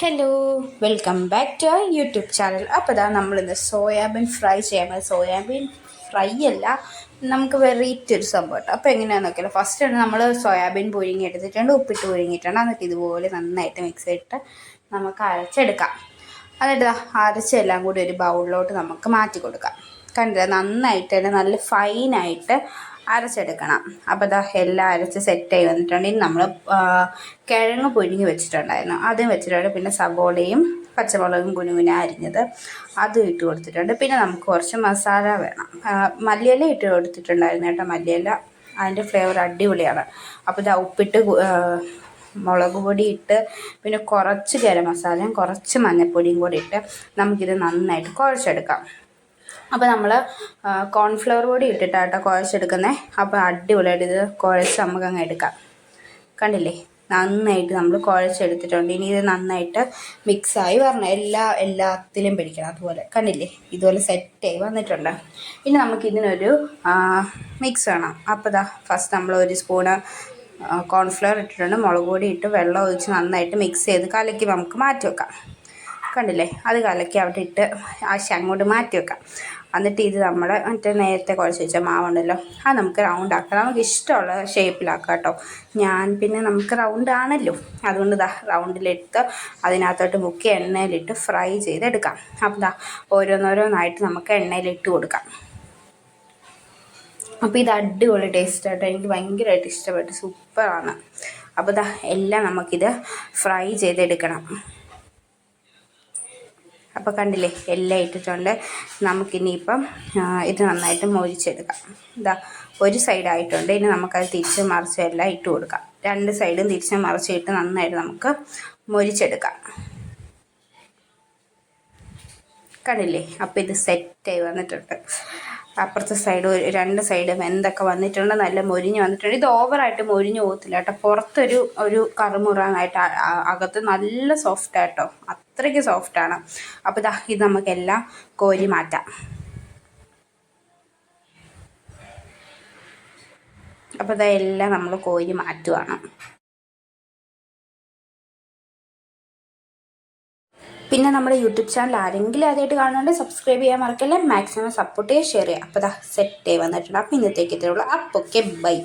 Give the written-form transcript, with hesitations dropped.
Hello, welcome back to our YouTube channel. അപ്പോൾ ഇതാ നമ്മളിന്ന് സോയാബീൻ ഫ്രൈ ചെയ്യാൻ. സോയാബീൻ ഫ്രൈ അല്ല, നമുക്ക് വെറൈറ്റി ഒരു സംഭവം കേട്ടോ. അപ്പോൾ എങ്ങനെയാണെന്ന് നോക്കിയാലോ. ഫസ്റ്റ് നമ്മൾ സോയാബീൻ പുഴുങ്ങി എടുത്തിട്ടുണ്ട്, ഉപ്പിട്ട് പുഴുങ്ങിയിട്ടുണ്ട്. എന്നിട്ട് ഇതുപോലെ നന്നായിട്ട് മിക്സ് ചെയ്തിട്ട് നമുക്ക് അരച്ചെടുക്കാം. എന്നിട്ട് അരച്ചെല്ലാം കൂടി ഒരു ബൗളിലോട്ട് നമുക്ക് മാറ്റി കൊടുക്കാം. കണ്ടില്ല, നന്നായിട്ട് തന്നെ നല്ല ഫൈനായിട്ട് അരച്ചെടുക്കണം. അപ്പോൾ ഇതാ എല്ലാം അരച്ച് സെറ്റായി വന്നിട്ടുണ്ട്. ഇനി നമ്മൾ കിഴങ്ങ് പുഴുങ്ങി വെച്ചിട്ടുണ്ടായിരുന്നു, അതും വെച്ചിട്ടുണ്ട്. പിന്നെ സബോളയും പച്ചമുളകും കുനുകുന അരിഞ്ഞത് അതും ഇട്ട് കൊടുത്തിട്ടുണ്ട്. പിന്നെ നമുക്ക് കുറച്ച് മസാല വേണം. മല്ലിയില ഇട്ട് കൊടുത്തിട്ടുണ്ടായിരുന്നു കേട്ടോ. മല്ലിയില അതിൻ്റെ ഫ്ലേവർ അടിപൊളിയാണ്. അപ്പോൾ ഇതാ ഉപ്പിട്ട് മുളക് പൊടി ഇട്ട് പിന്നെ കുറച്ച് ഗരം മസാലയും കുറച്ച് മഞ്ഞൾപ്പൊടിയും കൂടി ഇട്ട് നമുക്കിത് നന്നായിട്ട് കുഴച്ചെടുക്കാം. അപ്പോൾ നമ്മൾ കോൺഫ്ലവർ പൊടി ഇട്ടിട്ടാട്ടോ കുഴച്ചെടുക്കുന്നത്. അപ്പോൾ അടിപൊളിയായിട്ട് ഇത് കുഴച്ച് നമുക്കങ്ങ് എടുക്കാം. കണ്ടില്ലേ, നന്നായിട്ട് നമ്മൾ കുഴച്ചെടുത്തിട്ടുണ്ട്. ഇനി ഇത് നന്നായിട്ട് മിക്സായി വരണം, എല്ലാത്തിലും പിടിക്കണം. അതുപോലെ കണ്ടില്ലേ, ഇതുപോലെ സെറ്റായി വന്നിട്ടുണ്ട്. ഇനി നമുക്കിതിനൊരു മിക്സ് വേണം. അപ്പോൾ ഇതാ ഫസ്റ്റ് നമ്മൾ ഒരു സ്പൂണ് കോൺഫ്ലവർ ഇട്ടിട്ടുണ്ട്, മുളക് പൊടി ഇട്ട് വെള്ളം ഒഴിച്ച് നന്നായിട്ട് മിക്സ് ചെയ്ത് കലക്കി നമുക്ക് മാറ്റി വെക്കാം. കണ്ടില്ലേ, അത് കലക്കി അവിടെ ഇട്ട് അങ്ങോട്ട് മാറ്റി വെക്കാം. എന്നിട്ട് ഇത് നമ്മൾ മറ്റേ നേരത്തെ കുഴച്ച് വെച്ച മാവുണ്ടല്ലോ, അത് നമുക്ക് റൗണ്ട് ആക്കാം. നമുക്ക് ഇഷ്ടമുള്ള ഷേപ്പിലാക്കാം കേട്ടോ. പിന്നെ നമുക്ക് റൗണ്ട് ആണല്ലോ, അതുകൊണ്ട് ഇതാ റൗണ്ടിലെടുത്ത് അതിനകത്തോട്ട് മുക്കി എണ്ണയിലിട്ട് ഫ്രൈ ചെയ്തെടുക്കാം. അപ്പോൾ ഇതാ ഓരോന്നോരോന്നായിട്ട് നമുക്ക് എണ്ണയിലിട്ട് കൊടുക്കാം. അപ്പോൾ ഇത് അടിപൊളി ടേസ്റ്റ് ആട്ടോ, എനിക്ക് ഭയങ്കരമായിട്ട് ഇഷ്ടപ്പെട്ടു, സൂപ്പറാണ്. അപ്പോൾ ഇതാ എല്ലാം നമുക്കിത് ഫ്രൈ ചെയ്തെടുക്കണം. അപ്പോൾ കണ്ടില്ലേ, എല്ലാം ഇട്ടിട്ടുണ്ട്. നമുക്കിനിയിപ്പം ഇത് നന്നായിട്ട് മൊരിച്ചെടുക്കാം. ഇതാ ഒരു സൈഡായിട്ടുണ്ട്. ഇനി നമുക്കത് തിരിച്ച് മറിച്ച് എല്ലാം ഇട്ട് കൊടുക്കാം. രണ്ട് സൈഡും തിരിച്ച് മറിച്ചിട്ട് നന്നായിട്ട് നമുക്ക് മൊരിച്ചെടുക്കാം. കണ്ടില്ലേ, അപ്പോൾ ഇത് സെറ്റായി വന്നിട്ടുണ്ട്. അപ്പുറത്തെ സൈഡ് രണ്ട് സൈഡും എന്തൊക്കെ വന്നിട്ടുണ്ട്, നല്ല മൊരിഞ്ഞ് വന്നിട്ടുണ്ട്. ഇത് ഓവറായിട്ട് മൊരിഞ്ഞ് പോകത്തില്ല കേട്ടോ. പുറത്തൊരു കറുമുറാനായിട്ട്, അകത്ത് നല്ല സോഫ്റ്റായിട്ടോ, അത്രയ്ക്ക് സോഫ്റ്റാണ്. അപ്പോൾ ഇത് നമുക്കെല്ലാം കോരി മാറ്റാം. അപ്പോൾ ഇതെല്ലാം നമ്മൾ കോരി മാറ്റുവാണ്. പിന്നെ നമ്മുടെ യൂട്യൂബ് ചാനൽ ആരെങ്കിലും ആദ്യമായിട്ട് കാണുന്നുണ്ടെങ്കിൽ സബ്സ്ക്രൈബ് ചെയ്യാൻ മറക്കല്ലേ. മാക്സിമം സപ്പോർട്ട് ചെയ്യുക, ഷെയർ ചെയ്യുക. അപ്പോൾ സെറ്റ് ആയി വന്നിട്ടുണ്ട്. അപ്പോൾ ഇന്നത്തേക്ക് ഇത്രയുള്ളൂ. അപ്പോൾ ഓക്കെ, ബൈ.